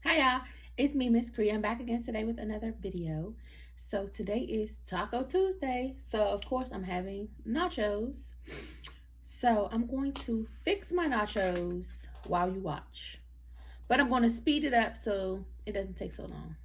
Hi y'all, it's me, Miss Cree. I'm back again today with another video. So today is Taco Tuesday. So of course I'm having nachos. So I'm going to fix my nachos while you watch. But I'm going to speed it up so it doesn't take so long.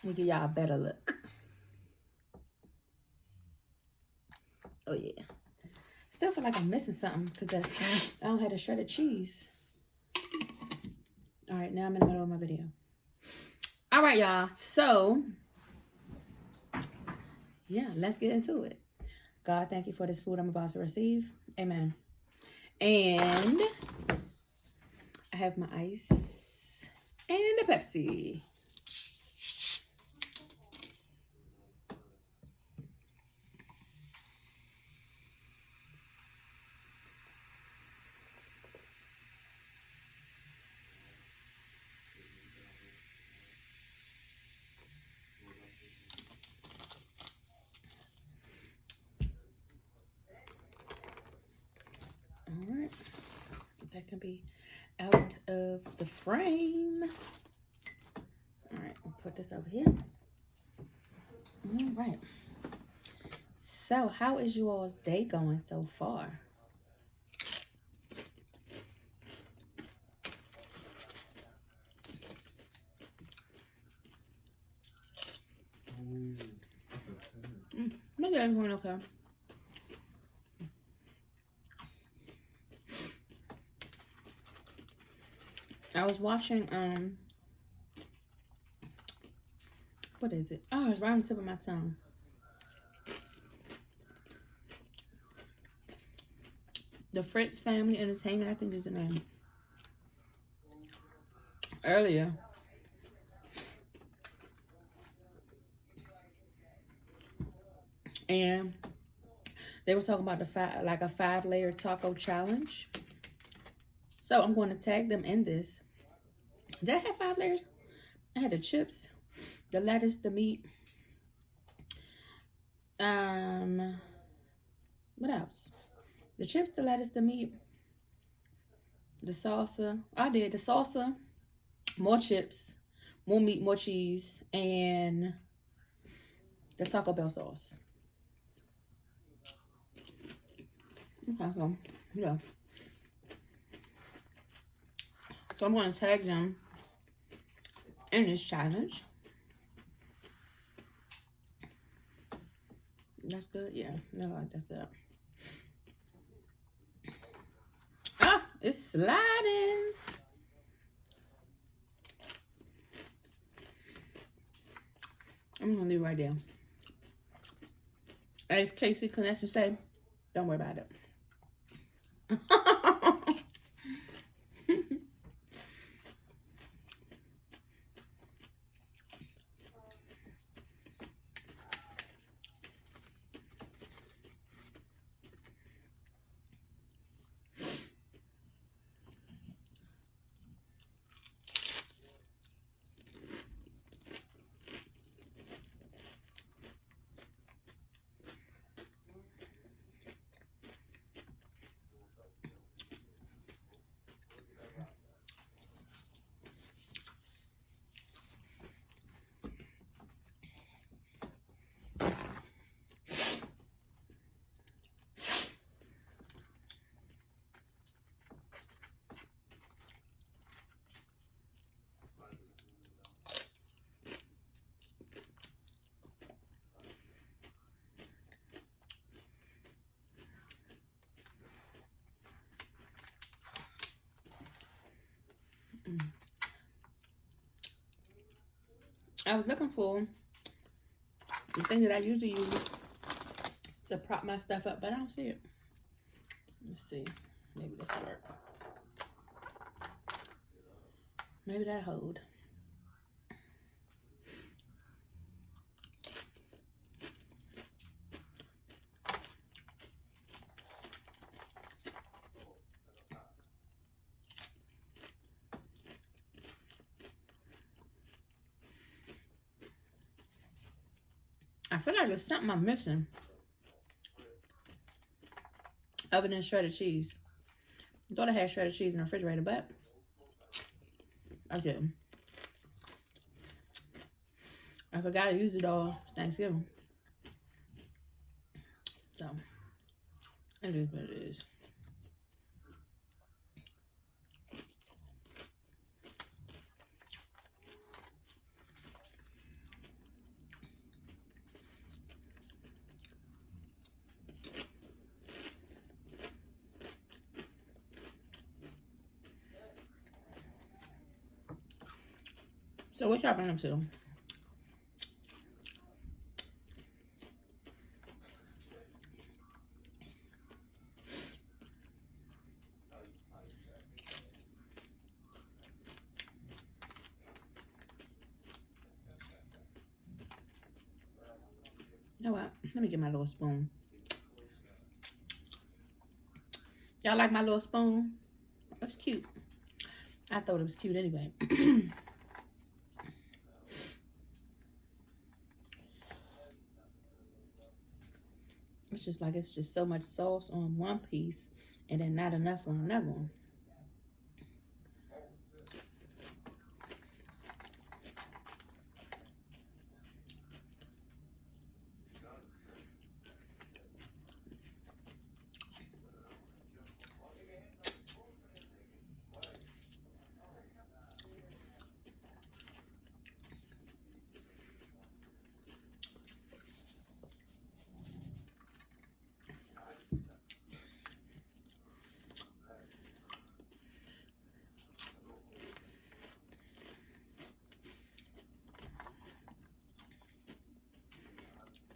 Let me give y'all a better look. Oh yeah. Still feel like I'm missing something because I don't have the shredded cheese. All right, now I'm in the middle of my video. All right, y'all. So, yeah, let's get into it. God, thank you for this food I'm about to receive. Amen. And I have my ice and a Pepsi. All right, that can be out of the frame. All right, I'll put this over here. All right. So, how is you all's day going so far? My day's going okay. I was watching, what is it? Oh, it's right on the tip of my tongue. The Fritz Family Entertainment, I think is the name. Earlier. And they were talking about a 5-layer taco challenge. So I'm going to tag them in this. Did I have 5 layers? I had the chips, the lettuce, the meat. What else? The chips, the lettuce, the meat, the salsa. I did the salsa, more chips, more meat, more cheese, and the Taco Bell sauce. Okay, so yeah. So I'm going to tag them in this challenge. That's good? Yeah, no, that's good. Ah, it's sliding. I'm going to leave it right there. As Casey Connection say, don't worry about it. I was looking for the thing that I usually use to prop my stuff up, but I don't see it. Let's see. Maybe this will work. Maybe that'll hold. I feel like there's something I'm missing other than shredded cheese. I thought I had shredded cheese in the refrigerator, but I didn't. I forgot to use it all Thanksgiving. So, it is what it is. So what y'all been up to? You know what? Let me get my little spoon. Y'all like my little spoon? That's cute. I thought it was cute anyway. It's just like it's just so much sauce on one piece and then not enough on another one.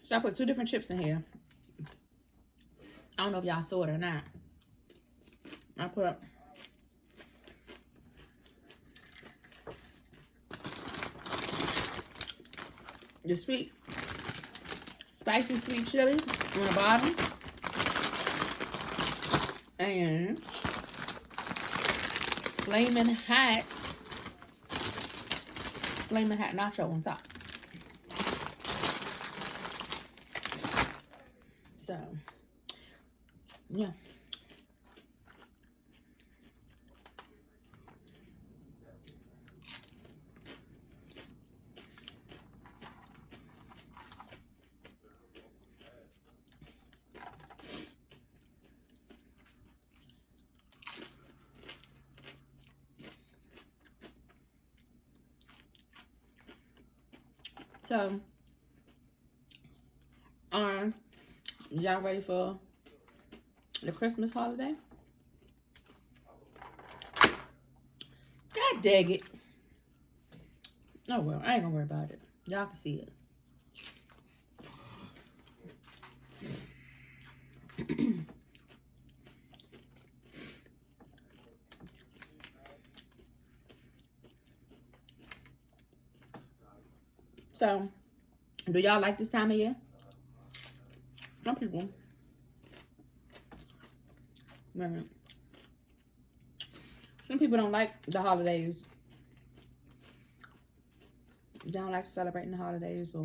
So I put 2 different chips in here. I don't know if y'all saw it or not. I put the spicy sweet chili on the bottom. And Flamin' hot nacho on top. So, yeah. So, y'all ready for the Christmas holiday? God dang it. Oh well, I ain't gonna worry about it. Y'all can see it. So, do y'all like this time of year? Some people. Some people don't like the holidays. They don't like celebrating the holidays or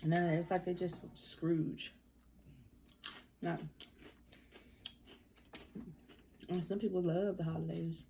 none of that. It's like they just Scrooge. No. And some people love the holidays.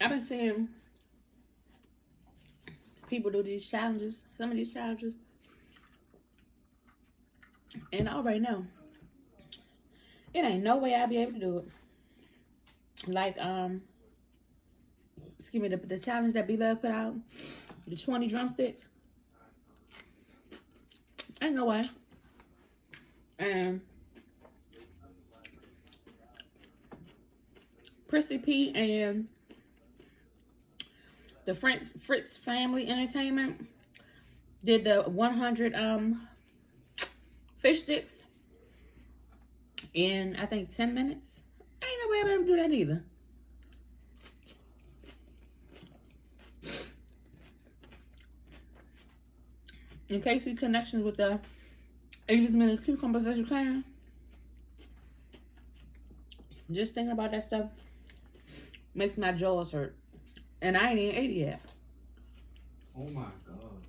I've been seeing people do these challenges, some of these challenges, and I already know it ain't no way I'll be able to do it. Like, excuse me, the challenge that B-Love put out, the 20 drumsticks. Ain't no way. And Prissy P and the Fritz Family Entertainment did the 100 fish sticks in, I think, 10 minutes. Ain't no way I'm able to do that either. In case you connections with the 8 as many cucumbers as you can. Just thinking about that stuff makes my jaws hurt. And I ain't even ate it yet. Oh my God.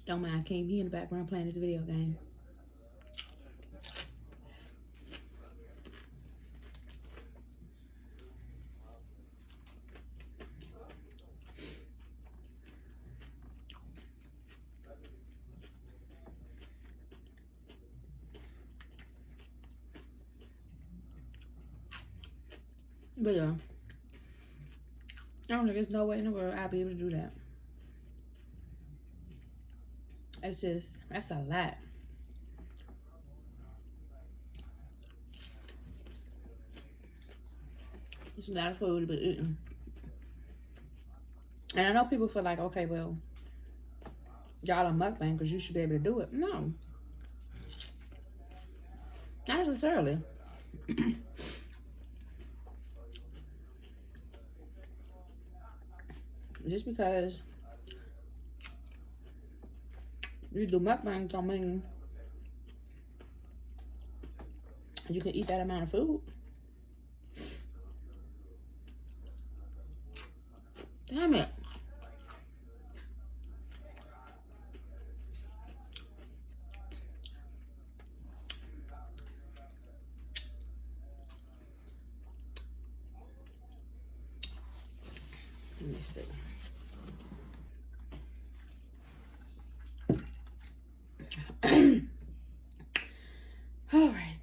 Don't mind, King. He in the background playing this video game. But yeah, I don't think there's no way in the world I'll be able to do that. It's just, that's a lot. It's a lot of food to be eating. And I know people feel like, okay, well, y'all are mukbang because you should be able to do it. No. Not necessarily. Just because you do mukbang don't mean you can eat that amount of food. Damn it. Let me see. All right.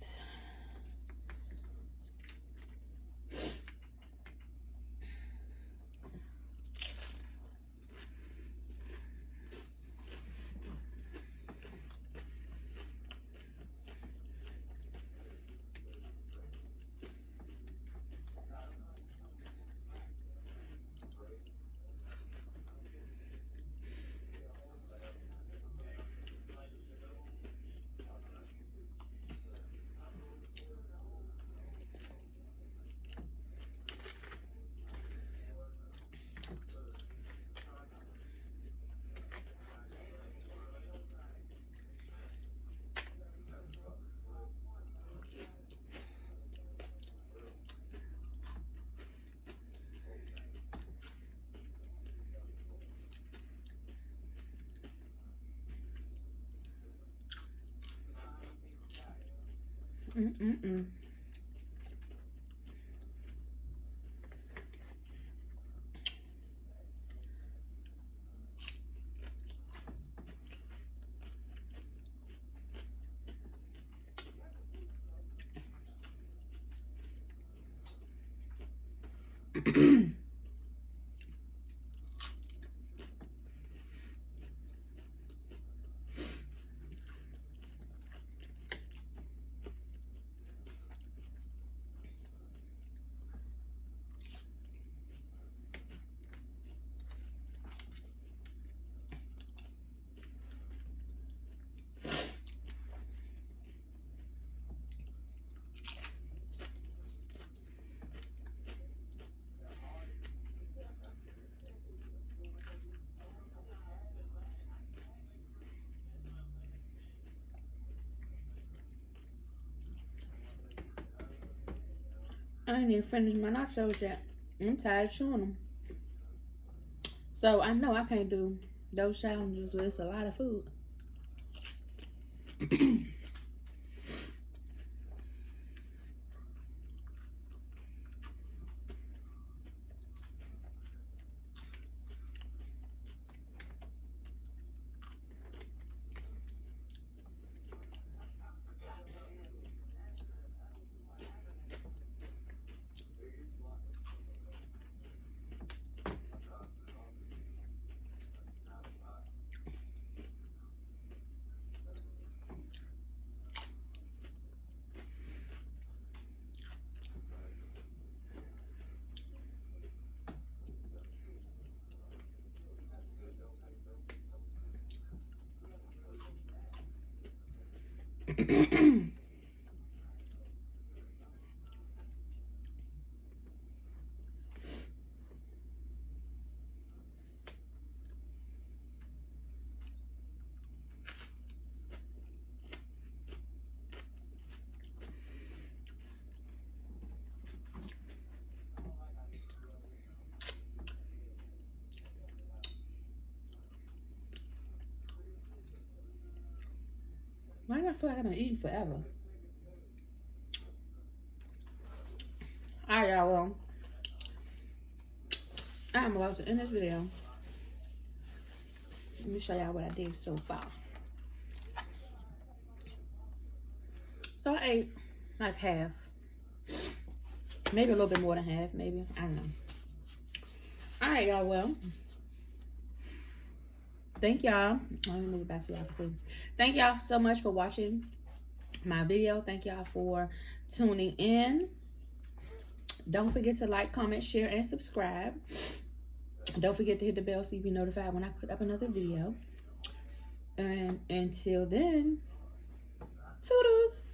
Mm-mm-mm. I ain't even finished my nachos yet. I'm tired of chewing them. So I know I can't do those challenges where it's a lot of food. Why do I feel like I've been eating forever? Alright, y'all. Well, I'm about to end this video. Let me show y'all what I did so far. So I ate like half. Maybe a little bit more than half, maybe. I don't know. Alright, y'all. Well, thank y'all. Let me move it back so y'all can see. Thank y'all so much for watching my video. Thank y'all for tuning in. Don't forget to like, comment, share, and subscribe. Don't forget to hit the bell so you'll be notified when I put up another video. And until then, Toodles.